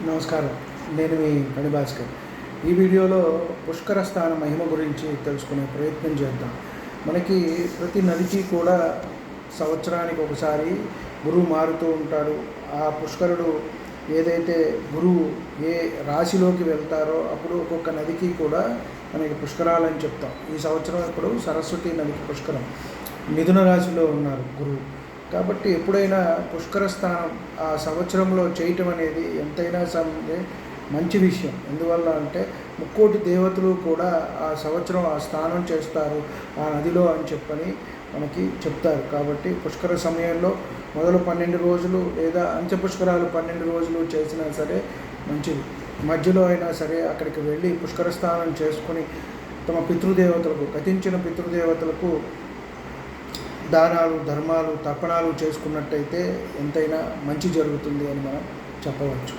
నమస్కారం. నేను మీ ఫణిభాస్కర్. ఈ వీడియోలో పుష్కర స్థాన మహిమ గురించి తెలుసుకునే ప్రయత్నం చేద్దాం. మనకి ప్రతి నదికి కూడా సంవత్సరానికి ఒకసారి గురువు మారుతూ ఉంటాడు. ఆ పుష్కరుడు ఏదైతే గురువు ఏ రాశిలోకి వెళ్తారో అప్పుడు ఒక్కొక్క నదికి కూడా మనకి పుష్కరాలని చెప్తాం. ఈ సంవత్సరం ఇప్పుడు సరస్వతి నదికి పుష్కరం, మిథున రాశిలో ఉన్నారు గురువు. కాబట్టి ఎప్పుడైనా పుష్కర స్థానం ఆ సంవత్సరంలో చేయటం అనేది ఎంతైనా మంచి విషయం. ఎందువల్ల అంటే ముక్కోటి దేవతలు కూడా ఆ సంవత్సరం ఆ స్నానం చేస్తారు ఆ నదిలో అని చెప్పని మనకి చెప్తారు. కాబట్టి పుష్కర సమయంలో మొదలు 12 రోజులు లేదా అంత్యపుష్కరాలు 12 రోజులు చేసినా సరే మంచిది. మధ్యలో అయినా సరే అక్కడికి వెళ్ళి పుష్కర స్నానం చేసుకొని తమ పితృదేవతలకు, గతించిన పితృదేవతలకు దానాలు, ధర్మాలు, తర్పణాలు చేసుకున్నట్టయితే ఎంతైనా మంచి జరుగుతుంది అని మనం చెప్పవచ్చు.